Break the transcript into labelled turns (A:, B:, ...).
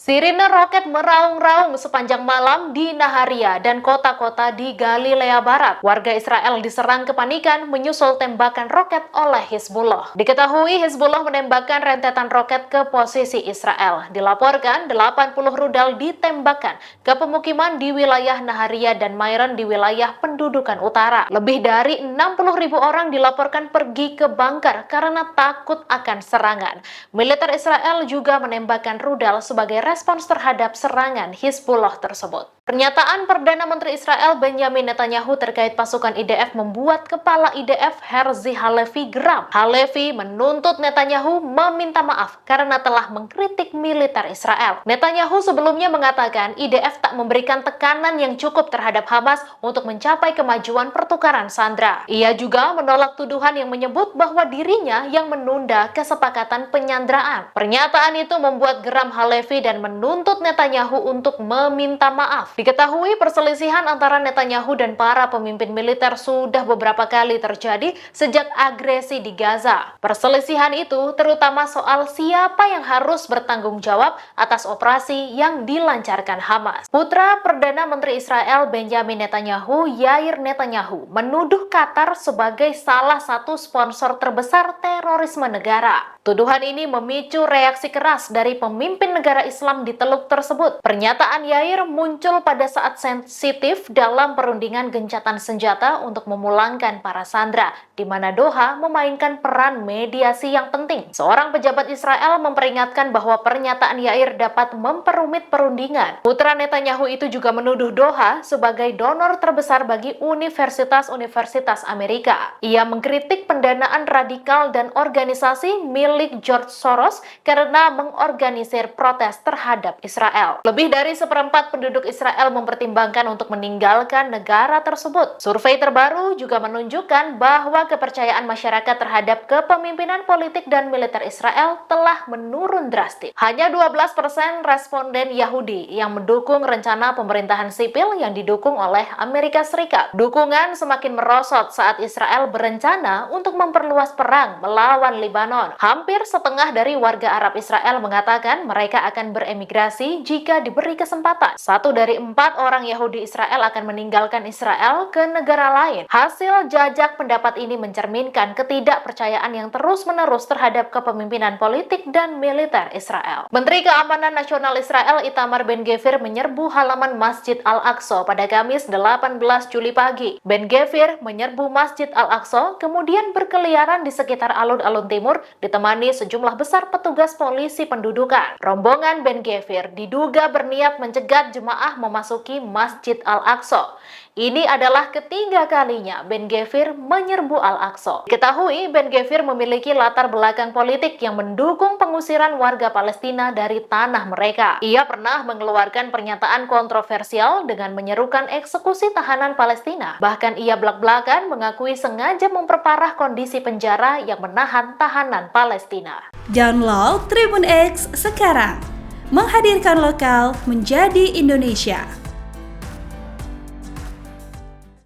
A: Sirine roket meraung-raung sepanjang malam di Naharia dan kota-kota di Galilea Barat. Warga Israel diserang kepanikan menyusul tembakan roket oleh Hizbullah. Diketahui Hizbullah menembakkan rentetan roket ke posisi Israel. Dilaporkan 80 rudal ditembakkan ke pemukiman di wilayah Naharia dan Mairan di wilayah pendudukan utara. Lebih dari 60.000 orang dilaporkan pergi ke bunker karena takut akan serangan. Militer Israel juga menembakkan rudal sebagai respons terhadap serangan Hizbullah tersebut. Pernyataan Perdana Menteri Israel Benjamin Netanyahu terkait pasukan IDF membuat Kepala IDF Herzi Halevi geram. Halevi menuntut Netanyahu meminta maaf karena telah mengkritik militer Israel. Netanyahu sebelumnya mengatakan IDF tak memberikan tekanan yang cukup terhadap Hamas untuk mencapai kemajuan pertukaran sandera. Ia juga menolak tuduhan yang menyebut bahwa dirinya yang menunda kesepakatan penyanderaan. Pernyataan itu membuat geram Halevi dan menuntut Netanyahu untuk meminta maaf. Diketahui perselisihan antara Netanyahu dan para pemimpin militer sudah beberapa kali terjadi sejak agresi di Gaza. Perselisihan itu terutama soal siapa yang harus bertanggung jawab atas operasi yang dilancarkan Hamas. Putra Perdana Menteri Israel Benjamin Netanyahu, Yair Netanyahu, menuduh Qatar sebagai salah satu sponsor terbesar terorisme negara. Tuduhan ini memicu reaksi keras dari pemimpin negara Islam di Teluk tersebut. Pernyataan Yair muncul pada saat sensitif dalam perundingan gencatan senjata untuk memulangkan para sandera, di mana Doha memainkan peran mediasi yang penting. Seorang pejabat Israel memperingatkan bahwa pernyataan Yair dapat memperumit perundingan. Putra Netanyahu itu juga menuduh Doha sebagai donor terbesar bagi universitas-universitas Amerika. Ia mengkritik pendanaan radikal dan organisasi milik George Soros karena mengorganisir protes terhadap Israel. Lebih dari seperempat penduduk Israel mempertimbangkan untuk meninggalkan negara tersebut. Survei terbaru juga menunjukkan bahwa kepercayaan masyarakat terhadap kepemimpinan politik dan militer Israel telah menurun drastis. Hanya 12% responden Yahudi yang mendukung rencana pemerintahan sipil yang didukung oleh Amerika Serikat. Dukungan semakin merosot saat Israel berencana untuk memperluas perang melawan Lebanon. Hampir setengah dari warga Arab Israel mengatakan mereka akan beremigrasi jika diberi kesempatan. 1 dari 4 orang Yahudi Israel akan meninggalkan Israel ke negara lain. Hasil jajak pendapat ini mencerminkan ketidakpercayaan yang terus-menerus terhadap kepemimpinan politik dan militer Israel. Menteri Keamanan Nasional Israel Itamar Ben-Gvir menyerbu halaman Masjid Al-Aqsa pada Kamis 18 Juli pagi. Ben-Gvir menyerbu Masjid Al-Aqsa kemudian berkeliaran di sekitar alun-alun timur ditemani sejumlah besar petugas polisi pendudukan. Rombongan Ben-Gvir diduga berniat mencegat jemaah memasuki Masjid Al-Aqsa. Ini adalah ketiga kalinya Ben-Gvir menyerbu Al-Aqsa. Diketahui Ben-Gvir memiliki latar belakang politik yang mendukung pengusiran warga Palestina dari tanah mereka. Ia pernah mengeluarkan pernyataan kontroversial dengan menyerukan eksekusi tahanan Palestina. Bahkan ia belak-belakan mengakui sengaja memperparah kondisi penjara yang menahan tahanan Palestina.
B: Download Tribun X sekarang, menghadirkan lokal menjadi Indonesia.